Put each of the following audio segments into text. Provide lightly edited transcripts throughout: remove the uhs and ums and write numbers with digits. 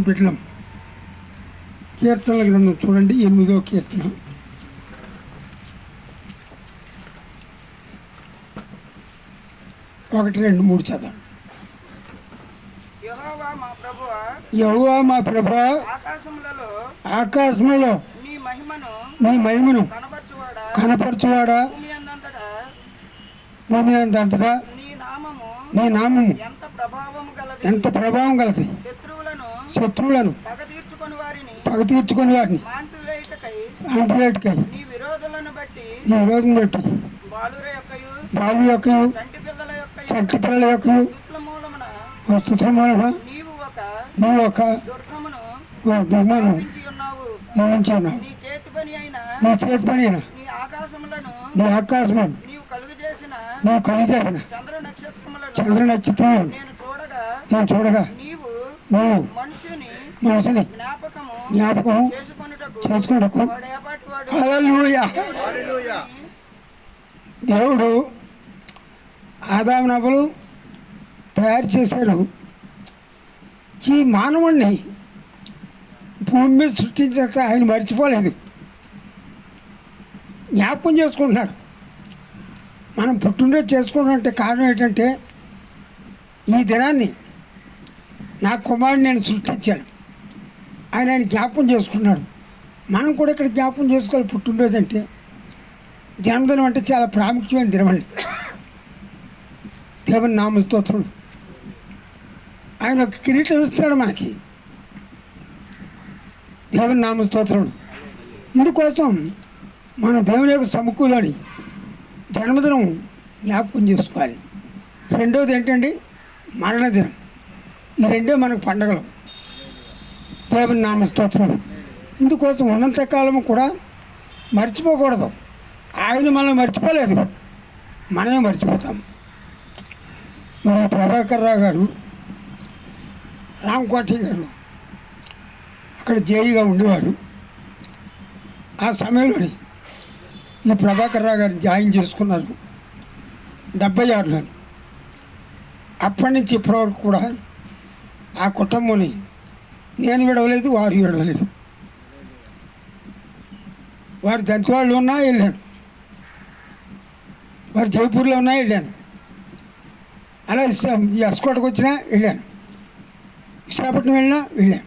బిడ్డలం కీర్తనల గ్రంథం చూడండి, 8వ కీర్తన. ఒకటి రెండు మూడు చదవండి. యెహోవా మా ప్రభువా, ఆకాశములలో నీ మహిమను కనపరచువాడా, భూమి అంతటా నీ నామము ఎంత ప్రభావం గలది. శత్రువులను పగ తీర్చుకొని వారిని ఆంపివేటకై నీ విరోధం బట్టి బాలు యొక్క చంటి పిల్లల యొక్క స్తుతుల మూలన నీవు ఒక దుర్గమును నిర్మించి ఉన్నావు. నీ చేతి పని అయిన నీ ఆకాశములను నీవు కలుగు చేసిన చంద్ర నక్షత్రములను నేను చూడగా నీవు మనిషిని జ్ఞాపకం చేసుకున్నకు. హల్లెలూయా. దేవుడు ఆదాము నవ్వులు తయారు చేశారు. ఈ మానవుణ్ణి భూమి మీద సృష్టించాక ఆయన మర్చిపోలేదు, జ్ఞాపకం చేసుకుంటున్నాడు. మనం పుట్టినరోజు చేసుకుంటామంటే కారణం ఏంటంటే, ఈ దినాన్ని నా కుమారుని నేను సృష్టించాను, ఆయన జ్ఞాపకం చేసుకున్నాడు. మనం కూడా ఇక్కడ జ్ఞాపకం చేసుకోవాలి. పుట్టినరోజు అంటే, జన్మదినం అంటే చాలా ప్రాముఖ్యమైన దినం అండి. దేవుని నామ స్తోత్రం. ఆయన ఒక కిరీటం ఇస్తున్నాడు మనకి. దేవుని నామ స్తోత్రం. ఇందుకోసం మనం దేవుని యొక్క సముఖంలోని జన్మదినం జ్ఞాపకం చేసుకోవాలి. రెండోది ఏంటండి, మరణదినం. ఈ రెండే మనకు పండగలు. దేవుని నామ స్తోత్రం. ఇందుకోసం ఉన్నంతకాలము కూడా మర్చిపోకూడదు. ఆయన మనల్ని మర్చిపోలేదు, మనమే మర్చిపోతాం. మన ప్రభాకర్ రావు గారు, రామకోటి గారు అక్కడ జేఈగా ఉండేవారు. ఆ సమయంలోని ఈ ప్రభాకర్ రావు గారు జాయిన్ చేసుకున్నారు 76లోని. అప్పటి నుంచి ఇప్పటివరకు కూడా ఆ కుటుంబాన్ని నేను విడవలేదు, వారు విడవలేదు. వారు దంతివాళ్ళు ఉన్నా వెళ్ళాను, వారు జైపూర్లో ఉన్నా వెళ్ళాను, అలా ఎస్కోటకు వచ్చినా వెళ్ళాను, విశాఖపట్నం వెళ్ళినా వెళ్ళాను.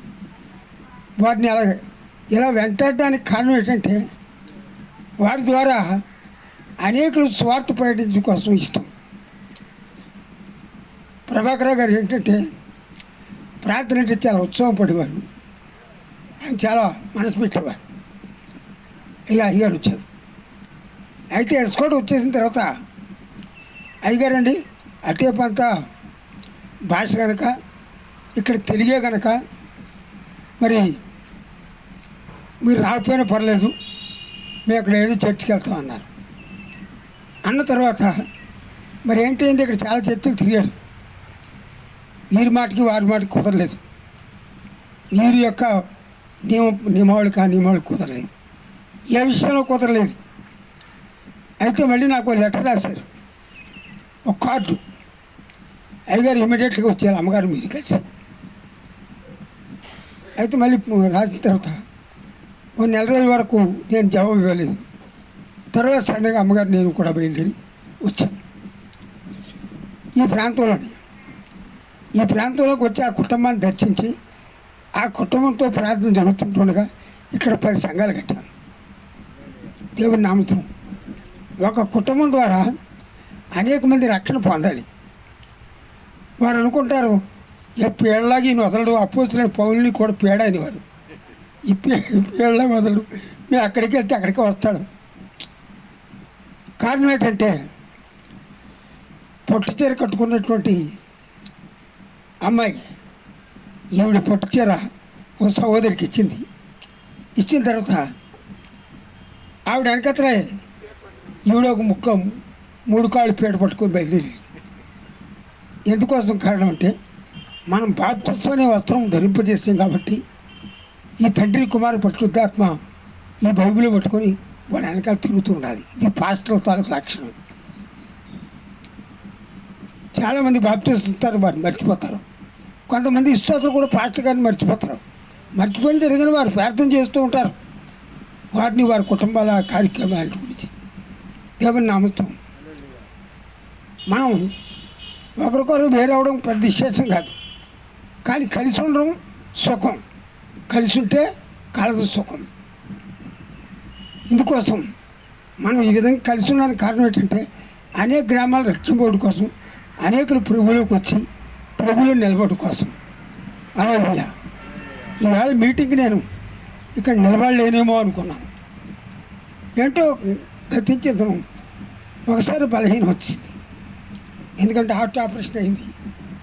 వారిని అలాగే ఇలా వెంటాడడానికి కారణం ఏంటంటే, వారి ద్వారా అనేకులు స్వార్థ ప్రకటించడం కోసం ఇష్టం. ప్రభాకర్ గారు ఏంటంటే, ప్రార్థన అంటే చాలా ఉత్సవం పడేవారు, ఆయన చాలా మనసు పెట్టేవారు. ఇలా అయ్యారు వచ్చారు. అయితే ఎస్కోట్ వచ్చేసిన తర్వాత, అయ్యగారండి అటేపంతా భాష కనుక ఇక్కడ తెలుగే కనుక మరి మీరు రాకపోయినా పర్లేదు, మేము అక్కడ ఏదో చర్చికి వెళ్తాం అన్నారు. అన్న తర్వాత మరి ఏంటైంది, ఇక్కడ చాలా చర్చలు తిరిగారు. వీరి మాటకి వారి మాటకి కుదరలేదు. వీరి యొక్క నియమావళికి కుదరలేదు, ఏ విషయంలో కుదరలేదు. అయితే మళ్ళీ నాకు లెటర్ రాశారు, ఒక కార్డు. అయ్యగారు ఇమీడియట్గా వచ్చేయాలి, అమ్మగారు మీరు కలిసి. అయితే మళ్ళీ రాసిన తర్వాత ఓ నెల రోజుల వరకు నేను జవాబు ఇవ్వలేదు. తర్వాత సడన్గా అమ్మగారు నేను కూడా బయలుదేరి వచ్చాను. ఈ ప్రాంతంలోకి వచ్చి ఆ కుటుంబాన్ని దర్శించి, ఆ కుటుంబంతో ప్రార్థన జరుగుతుండగా ఇక్కడ 10 సంఘాలు కట్టాను. దేవుని నామతం. ఒక కుటుంబం ద్వారా అనేక మంది రక్షణ పొందాలి. వారు అనుకుంటారు, పేడలాగి వదలడు, అపోస్తులైన పౌలుని కూడా పేడ అనేవారు. ఈ పేడలా వదలడు, మేము అక్కడికి వెళ్తే అక్కడికే వస్తాడు. కారణం ఏంటంటే, పొట్టు చీర కట్టుకున్నటువంటి అమ్మాయి ఈవిడ పొట్టు చీర ఓ సహోదరికి ఇచ్చింది. ఇచ్చిన తర్వాత ఆవిడ వెనకతలే ఈవిడ ఒక ముక్క 3 కాళ్ళు పీట పట్టుకొని బయలుదేరి. ఎందుకోసం కారణం అంటే, మనం బాప్తిస్మం అనే వస్త్రం ధరింపజేస్తాం కాబట్టి, ఈ తండ్రి కుమారు పరిశుద్ధాత్మ ఈ బైబిల్ పట్టుకొని వాళ్ళ వెనకాల తిరుగుతూ ఉండాలి. ఇది పాస్టర్ తాలూకు లక్షణం. చాలామంది బాప్తిస్తారు, వారిని మర్చిపోతారు. కొంతమంది విశ్వాసులు కూడా పాస్టర్ గారిని మర్చిపోతారు. మర్చిపోయిన జరిగిన వారు ప్రార్థన చేస్తూ ఉంటారు వారిని వారి కుటుంబాల కార్యక్రమాల గురించి. దేవుని నామస్తం. మనం ఒకరికొకరు వేరవడం పెద్ద విశేషం కాదు, కానీ కలిసి ఉండడం సుఖం. కలిసి ఉంటే కలదు సుఖం. ఇందుకోసం మనం ఈ విధంగా కలిసి ఉండడానికి కారణం ఏంటంటే అనేక గ్రామాలు రక్షింపడం కోసం, అనేకులు ప్రభువులోకి వచ్చి ప్రభువులో నిలబడడం కోసం. అలా ఈవేళ మీటింగ్కి నేను ఇక్కడ నిలబడలేనేమో అనుకున్నాను. ఏంటో గతించేద్దాం. ఒకసారి బలహీనం వచ్చింది, ఎందుకంటే హార్ట్ ఆపరేషన్ అయింది.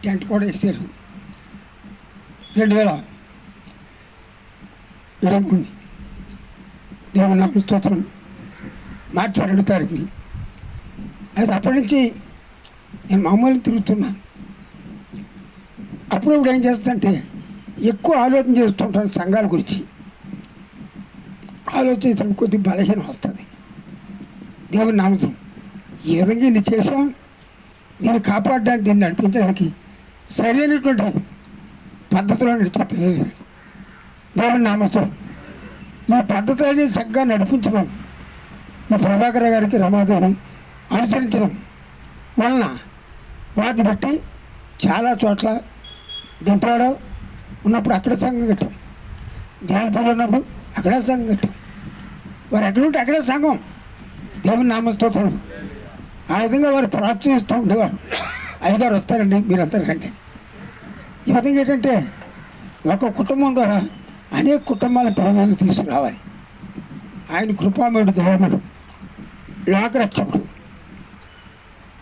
టెంట్ కూడా వేసారు 2023 దేవుని నామ స్తోత్రం. మార్చి 2వ తారీఖుని. అయితే అప్పటి నుంచి నేను మామూలుగా తిరుగుతున్నాను. అప్పుడప్పుడు ఏం చేస్తానంటే ఎక్కువ ఆలోచన చేస్తుంటాను సంఘాల గురించి. ఆలోచించడం కొద్దిగా బలహీనం వస్తుంది. దేవుని నామం ఈ విధంగా ఇన్ని చేసాం. దీన్ని కాపాడడానికి, దీన్ని నడిపించడానికి సరైనటువంటి పద్ధతిలో నడిచే పిల్లలు దేవుని నామతో ఈ పద్ధతులని చక్కగా నడిపించడం, ఈ ప్రభాకర్ గారికి రమాదేవి అనుసరించడం వలన వాటిని బట్టి చాలా చోట్ల దింపాడ ఉన్నప్పుడు అక్కడ సంఘం కట్టాం, దేవపూర్లో ఉన్నప్పుడు అక్కడ సంఘం కట్టాం. వారు ఎక్కడుంటే అక్కడే సంఘం. దేవుని నామస్తోత్రం. ఆ విధంగా వారు ప్రోత్సహిస్తూ ఉండేవారు. అయ్యగారు వస్తారండి, మీరంతా రండి. ఈ విధంగా ఏంటంటే ఒక కుటుంబం ద్వారా అనేక కుటుంబాల ప్రభువులు తీసుకురావాలి. ఆయన కృపామయుడు, దయామయుడు, లోకరక్షకుడు.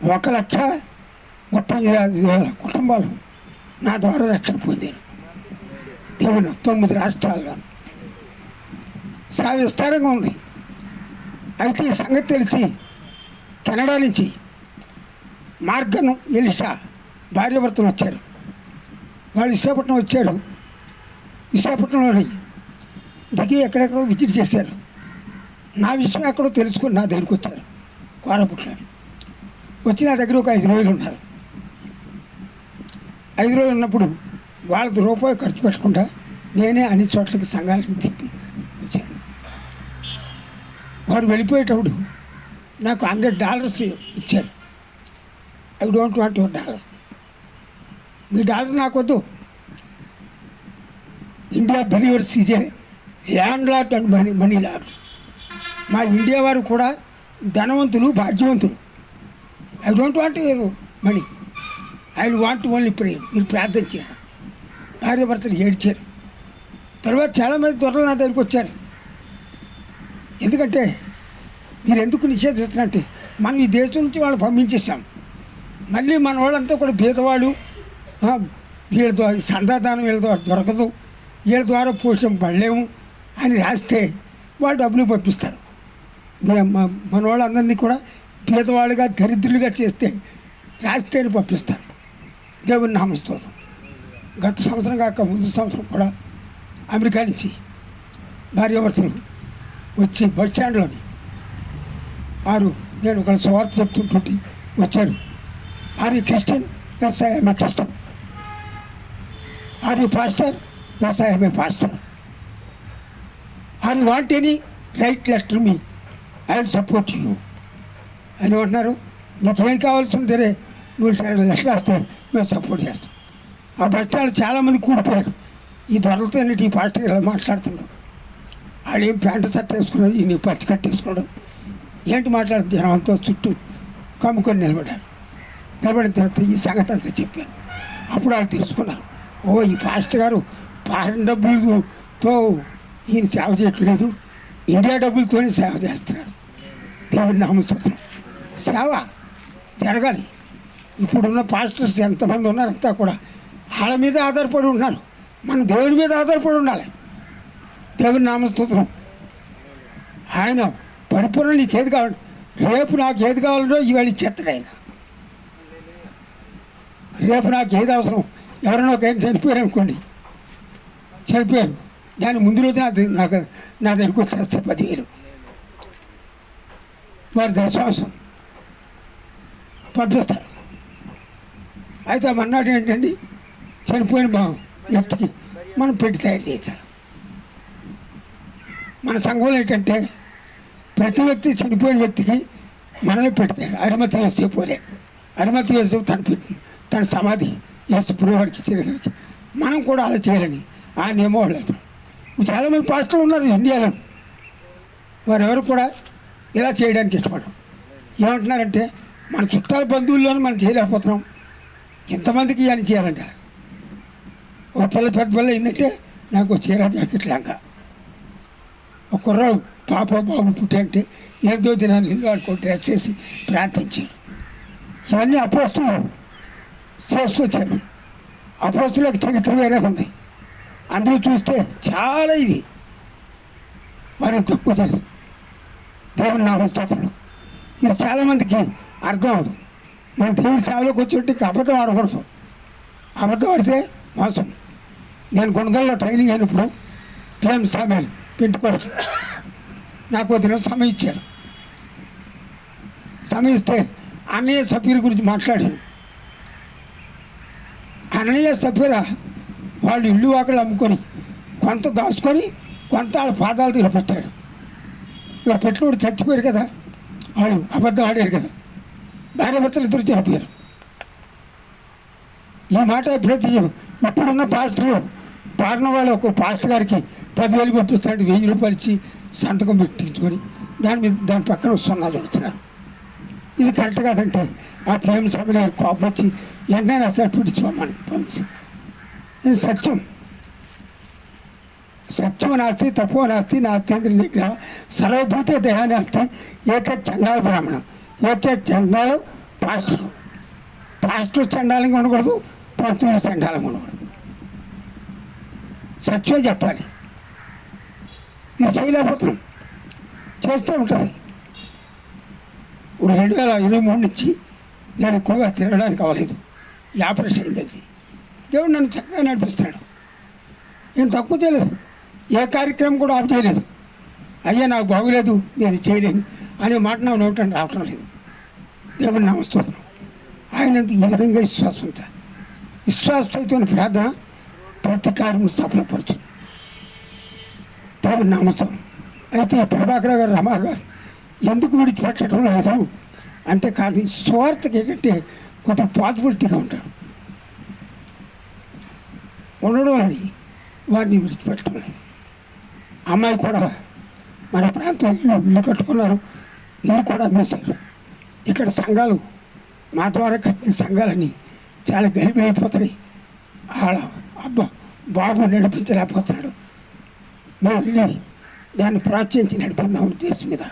1,35,000 కుటుంబాలు నా ద్వారా రక్షణ పొందారు. దేవుని 9 రాష్ట్రాల్లో చాలా విస్తారంగా ఉంది. అయితే ఈ సంగతి తెలిసి కెనడా నుంచి మార్గన్ ఎలిషా భార్యాభర్తలు వచ్చారు. వాళ్ళు విశాఖపట్నం వచ్చారు. విశాఖపట్నంలోని దిగి ఎక్కడెక్కడో విజిట్ చేశారు. నా విషయం ఎక్కడో తెలుసుకుని నా దగ్గరికి వచ్చారు. కోరపుట్లో వచ్చి నా దగ్గర ఒక 5 రోజులు ఉన్నారు. 5 రోజులు ఉన్నప్పుడు వాళ్ళకి రూపాయి ఖర్చు పెట్టకుండా నేనే అన్ని చోట్లకి సంఘాలకి తిప్పి వచ్చాను. వారు వెళ్ళిపోయేటప్పుడు నాకు $100 ఇచ్చారు. I don't want $1. మీ డాలర్ నాకొద్దు. India believers is a land lot and money lot. మా ఇండియా వారు కూడా ధనవంతులు, భాగ్యవంతులు. I don't want money, I want only pray. మీరు ప్రార్థన చేయాలి. భార్యాభర్తలు ఏడ్చారు. తర్వాత చాలామంది దొరలు నా దగ్గరికి వచ్చారు. ఎందుకంటే మీరు ఎందుకు నిషేధిస్తున్నట్టే, మనం ఈ దేశం నుంచి వాళ్ళు పంపించేసాం. మళ్ళీ మన వాళ్ళంతా కూడా పేదవాళ్ళు, వీళ్ళ ద్వారా సందాదానం వీళ్ళ ద్వారా దొరకదు, వీళ్ళ ద్వారా పోషింపడలేము అని రాస్తే వాళ్ళు డబ్బులు పంపిస్తారు. మన వాళ్ళందరినీ కూడా పేదవాళ్ళుగా, దరిద్రులుగా చేస్తే రాస్తేనే పంపిస్తారు. దేవుని నామస్తోత్రం. గత సంవత్సరం కాక ముందు సంవత్సరం కూడా అమెరికా నుంచి భార్యాభర్తలు వచ్చి బస్ స్టాండ్లోని వారు, నేను ఒక స్వార్థ చెప్తుంటుంటే వచ్చారు. Are you Christian? Yes I am a Christian. Are you pastor? Yes I am a pastor. Are you want any right letter me, I will support you అని అంటున్నారు. నీకేం కావాల్సి ఉంటే నువ్వు లెటర్ రాస్తే మేము సపోర్ట్ చేస్తాం. ఆ బస్ స్టాండ్ చాలామంది కూడిపోయారు. ఈ దొరలతో ఈ పాస్టర్ ఇలా మాట్లాడుతున్నాడు. ఆడేం ప్యాంటు షర్ట్ వేసుకున్నాడు, ఈ పచ్చి కట్టేసుకున్నాడు. ఏంటి మాట్లాడుతుంది? జనంతో చుట్టూ కమ్ముకొని నిలబడ్డారు. నిలబడిన తర్వాత ఈ సంగతి అంతా చెప్పాను. అప్పుడు వాళ్ళు తెలుసుకున్నారు, ఓ ఈ పాస్టర్ గారు ఫారెన్ డబ్బులతో ఈయన సేవ చేయట్లేదు, ఇండియా డబ్బులతోనే సేవ చేస్తున్నారు. దేవుని నామస్తోత్రం. సేవ జరగాలి. ఇప్పుడున్న పాస్టర్స్ ఎంతమంది ఉన్నారు అంతా కూడా వాళ్ళ మీద ఆధారపడి ఉన్నారు. మనం దేవుని మీద ఆధారపడి ఉండాలి. దేవుని నామస్తోత్రం. ఆయన పరిపూర్ణ నీకు ఏది కావాలి, రేపు నాకు ఏది కావాలో ఇవాళ ఇచ్చేస్తాడు ఆయన. రేపు నాకు ఏది అవసరం, ఎవరైనా ఒక ఆయన చనిపోయారు అనుకోండి, చనిపోయారు, దాని ముందు రోజు నా దగ్గరికి వచ్చేస్తే 10,000 వారి దశవాసం పంపిస్తారు. అయితే మన్నాడు ఏంటండి, చనిపోయిన వ్యక్తికి మనం పెట్టి తయారు చేయించాలి. మన సంఘంలో ఏంటంటే ప్రతి వ్యక్తి చనిపోయిన వ్యక్తికి మనమే పెడతాడు. అరిమతి యేసేపులే అరిమతి యేసేపు తన సమాధి యేసు పురోవాడికి ఇచ్చేదానికి మనం కూడా అలా చేయాలని ఆ నియమం వాళ్ళు వెళ్తాం. చాలామంది పాస్టర్లు ఉన్నారు ఇండియాలో, వారెవరు కూడా ఇలా చేయడానికి ఇష్టపడరు. ఏమంటున్నారంటే మన చుట్టాల బంధువుల్లోనే మనం చేయలేకపోతున్నాం, ఎంతమందికి అని చేయాలంటారు. ఒక పిల్ల పెద్ద పిల్ల ఏంటంటే నాకు చీర జాకెట్ లాగా ఒక కుర్రాడు పాప బాబు పుట్టాయంటే 8వ దినాన్ని ఇల్లు వాడుకో డ్రెస్ చేసి ప్రార్థించాడు. ఇవన్నీ అపోస్తులు చేసుకొచ్చారు. అపోస్తులకు చరిత్ర వేరే ఉంది. అందులో చూస్తే చాలా ఇది వారికి తక్కువ తెలుసు. దేవుని నామం స్తోత్రం. ఇది చాలామందికి అర్థం అవ్వదు. మన దేవుడి సేవలోకి వచ్చేటి అబద్ధం ఆడకూడదు. అబద్ధం ఆడితే మోసం. నేను గుణదల్లో ట్రైనింగ్ అయినప్పుడు పిఎం సామ్యాలు పెట్టుకోవచ్చు. నాకు ఒక దినం సమయం ఇచ్చారు. సమయం ఇస్తే అన్నయ్య సఫీర్ గురించి మాట్లాడాను. అన్నయ్య సఫీరా వాళ్ళు ఇల్లు వాకలు అమ్ముకొని కొంత దాచుకొని కొంత వాళ్ళ పాదాలు తీర పెట్టాడు. ఇలా పెట్టినప్పుడు చచ్చిపోయారు కదా, వాళ్ళు అబద్ధం ఆడారు కదా, భార్య భర్తలు ఇద్దరు చనిపోయారు. ఈ మాట ఎప్పుడైతే ఇప్పుడున్న పాస్టర్లు పాడిన వాళ్ళు ఒక పాస్టర్ గారికి 10,000 పంపిస్తాడు, 1000 రూపాయలు ఇచ్చి సంతకం పెట్టించుకొని దాని పక్కన సున్నా చూడుతున్నారు. ఇది కరెక్ట్ కాదంటే ఆ ప్రేమ సభలో కోపం వచ్చి వెంటనే అసలు పిడిచిపోమని పంపించి, ఇది సత్యం. సత్యం నాస్తి తప్పు నాస్తి నాస్తి నిగ్రహ సర్వభూత దేహాన్ని వస్తే ఏక చండాల బ్రాహ్మణం, ఏక చండాలం పాస్టర్ చండాలంగా ఉండకూడదు, పంతులు చండాలంగా ఉండకూడదు. సత్యం చెప్పాలి. ఇది చేయలేకపోతున్నాం, చేస్తూ ఉంటుంది. ఇప్పుడు 2023 నుంచి నేను ఎక్కువగా తిరగడానికి అవ్వలేదు. ఈ ఆపరేషన్ అయింది. దేవుడు నన్ను చక్కగా నడిపిస్తాడు. నేను తక్కువ చేయలేదు, ఏ కార్యక్రమం కూడా ఆఫ్ చేయలేదు. అయ్యా నాకు బాగులేదు నేను చేయలేను అనే మాట నా నోటంటే రావటం లేదు. దేవుని నామస్తోత్రం. ఆయన ఈ విధంగా విశ్వాసం ఉంచాలి. విశ్వాసంతో ప్రార్థన ప్రతి కార్యం సఫలపరుచుంది. దేవుని నామస్తోత్రం. అయితే ప్రభాకర్ గారు రమా గారు ఎందుకు విడిచిపెట్టడం లేదు అంటే కానీ స్వార్థకి ఏంటంటే కొద్దిగా పాజిబిలిటీగా ఉంటాడు ఉండడం అని వారిని విడిచిపెట్టడం లేదు. అమ్మాయి కూడా మన ప్రాంతంలో ఇల్లు కట్టుకున్నారు, ఇల్లు కూడా అమ్మేశారు. ఇక్కడ సంఘాలు మా ద్వారా కట్టిన సంఘాలని చాలా గరిబైపోతున్నాయి. అబ్బా బాబు నడిపించలేకపోతున్నాడు, మేము వెళ్ళి దాన్ని ప్రోత్సహించి నడిపిద్దాం ఉద్దేశం మీద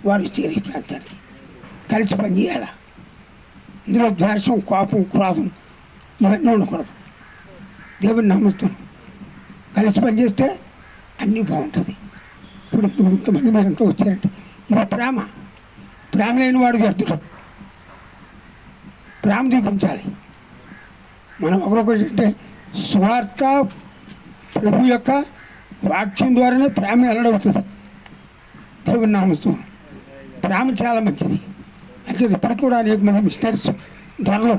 వారు చేరి ప్రాంతానికి కలిసి పనిచేయాల. ఇందులో ద్వేషం, కోపం, క్రోధం ఇవన్నీ ఉండకూడదు. దేవుని నామస్తులు కలిసి పనిచేస్తే అన్నీ బాగుంటుంది. ఇప్పుడు ఇంతమంది మీరంతా వచ్చారంటే ఇది ప్రేమ. ప్రేమ లేని వాడు వ్యర్థుడు. ప్రేమ చూపించాలి. మనం ఒకరొకటి అంటే స్వార్థ ప్రభు యొక్క వాక్యం ద్వారానే ప్రేమ వెల్లడవుతుంది. దేవుని నామస్తూ ప్రేమ చాలా మంచిది. అంటే ఇప్పటికి కూడా అనేక మంది మిషనరీస్ ధరలో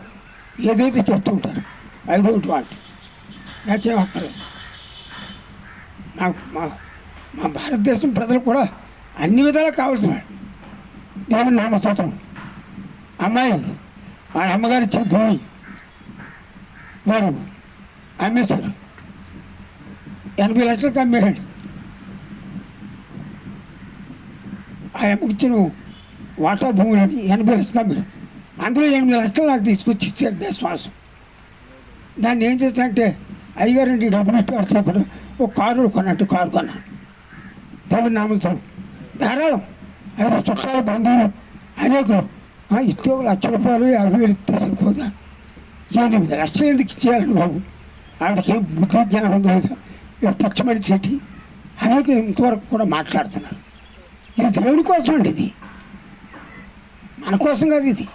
ఏదైతే చెప్తూ ఉంటారు, ఐ డోంట్ వాంట్, నాకేం అక్కర్లేదు. నాకు మా భారతదేశం ప్రజలు కూడా అన్ని విధాలా కావాల్సిన వాడు. దేవుని నామస్తోత్రం. అమ్మాయి వాళ్ళ అమ్మగారు ఇచ్చిన భూమి వారు అమ్మేశారు. 80 లక్షలకు అమ్మారండి. ఆ అమ్మకి ఇచ్చిన వాటా భూములని 80 లక్షలకు అమ్మారు. అందులో 8 లక్షలు నాకు తీసుకొచ్చి ఇచ్చారు దేశవాసం. దాన్ని ఏం చేస్తానంటే అయ్యగారండి డబ్బులు ఇట్టు చేయకుండా ఒక కారు కొన్నట్టు కారు కొన్నా. దేవుని నామం ధారాళం 5 చుట్టాల బంధువులు అనేకులు ఇస్తే 1 లక్ష రూపాయలు 50,000 ఇస్తే సరిపోదా? 8 లక్షలు ఎందుకు ఇచ్చేయాలండి బాబు? ఆవిడకి ఏం బుద్ధి జ్ఞానం ఉందో లేదా? పిచ్చమడి చెట్టి అనేకులు ఇంతవరకు కూడా మాట్లాడుతున్నారు. ఇది దేవుడి కోసం అండి, ఇది మన కోసం కాదు. ఇది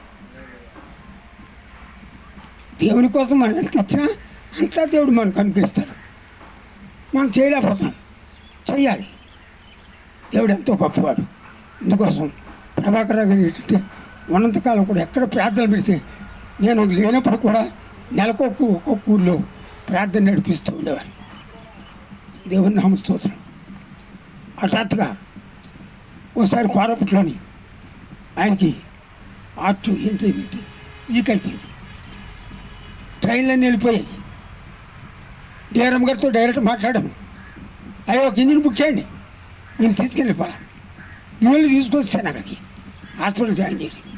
దేవుని కోసం మనం ఎంత ఇచ్చినా అంతా దేవుడు మనకు అనుగ్రహిస్తాడు. మనం చేయలేకపోతున్నాం, చెయ్యాలి. దేవుడు ఎంతో గొప్పవాడు. ఇందుకోసం ప్రభాకర్ గారు ఏంటంటే ఉన్నంతకాలం కూడా ఎక్కడ ప్రార్థనలు పెడితే నేను లేనప్పుడు కూడా నెలకు ఒక్కొక్క ఊళ్ళో ప్రార్థన నడిపిస్తూ ఉండేవారు. దేవుని నామ స్తోత్రం. హఠాత్తుగా ఓసారి కోరపుట్లోని ఆయనకి ఆర్ట్ ఏంటంటే వీక్ అయిపోయింది. ట్రైన్లన్నీ వెళ్ళిపోయాయి. డిఆర్ఎం గారితో డైరెక్ట్ మాట్లాడాను. అయ్యో ఒక ఇంజిన్ బుక్ చేయండి, నేను తీసుకెళ్ళిపోవాలి. ఇవాళ తీసుకొచ్చాను అక్కడికి హాస్పిటల్ జాయిన్ చేయడానికి.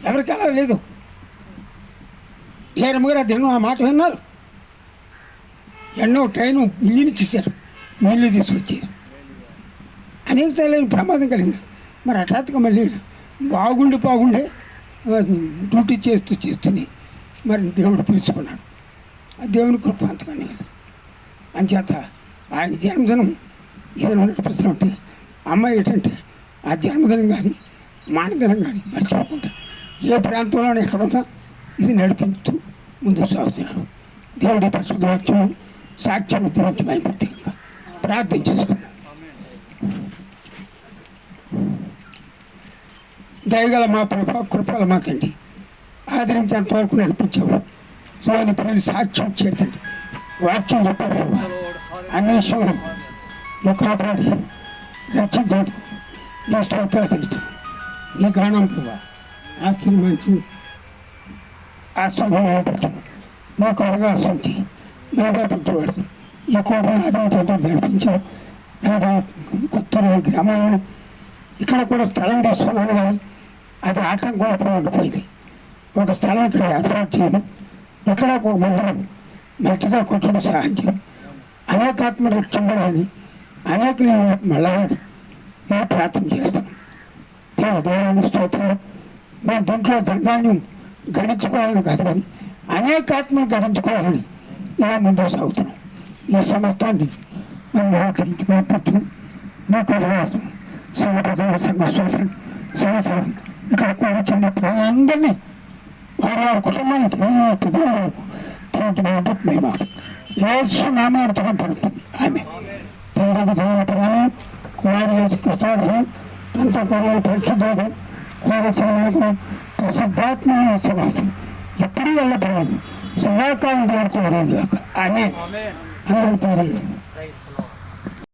ఎవరికి అలా లేదు. డిఆర్ఎం గారు అది ఆ మాట విన్నారు. ఎన్నో ట్రైను ఇంజిన్ ఇచ్చేసారు, నీళ్ళు తీసుకొచ్చారు. అనేక సార్లు ప్రమాదం కలిగిన మరి హఠాత్తుగా మళ్ళీ బాగుండే డ్యూటీ చేస్తూనే మరి దేవుడు పిలుచుకున్నాడు. ఆ దేవుని కృప అంతగానే అంచేత ఆయన జన్మదినం ఏదైనా నడిపిస్తుంటే అమ్మాయి ఏంటంటే ఆ జన్మదినం కానీ మానదినం కానీ మర్చిపోకుండా ఏ ప్రాంతంలోనే ఎక్కడున్నా ఇది నడిపిస్తూ ముందుకు సాగుతున్నాడు. దేవుడి పరిశుద్ధ వాక్యం సాక్ష్యం దీవించమని ప్రత్యేకంగా ప్రార్థన చేసుకున్నాను. దయగల మా ప్రభా, కృపల మా తండ్రి, ఆదరించేంతవరకు నడిపించావు. సోని పిల్లలు సాక్ష్యం చేతండి, వాక్యం చెప్పారు ప్రభా. అన్వేషణ ముఖాపడి రక్షించండి. నీ స్తోత్రాలు తెలుస్తాం. నీ గానం ప్రభా ఆశ్రమించు, ఆశ్రమం నీకు అవకాశించి మేపట్టువాడు ఈ కోపం ఆదరించడం నడిపించావు. కొత్తూరు గ్రామంలో ఇక్కడ కూడా స్థలం తీసుకున్నాను, కానీ అది ఆటంకం ఉండిపోయింది. ఒక స్థలం ఇక్కడ ఏర్పాటు చేయడం, ఇక్కడ ఒక మందిరం మంచిగా కూర్చొని సహాయం చేయడం, అనేకాత్మ రక్షించడాన్ని అనేకలు మళ్ళీ మేము ప్రార్థన చేస్తాం. దేవాన్ని స్తోత్రం. మేము దీంట్లో దండాన్ని గడించుకోవాలని కాదు, కానీ అనేకాత్మను గడించుకోవాలని ఇలా ముందుకు సాగుతున్నాం. ఈ సమస్తాన్ని మేము ఆచరించుకున్నట్టు మీకు వదిలేస్తాం. సంఘ సంఘశ్వాసం సంవత్సరం ఇక్కడ కూర్చున్న అందరినీ వారి కుటుంబాన్ని పెద్దవారి వరకు తిరుగుతున్నట్టు మేము యేసు నామార్థం పడుతుంది. ఆమె తండ్రికి దేవతను కుమారి యేసు కృష్ణార్థం తనతో కూడా పరిశుద్ధం కూరచనకు పరిశుద్ధాత్మ సమాసం ఎప్పుడూ వెళ్ళబడదు. సదాకాలం దేవుడితో ఆమె అందరి పేరు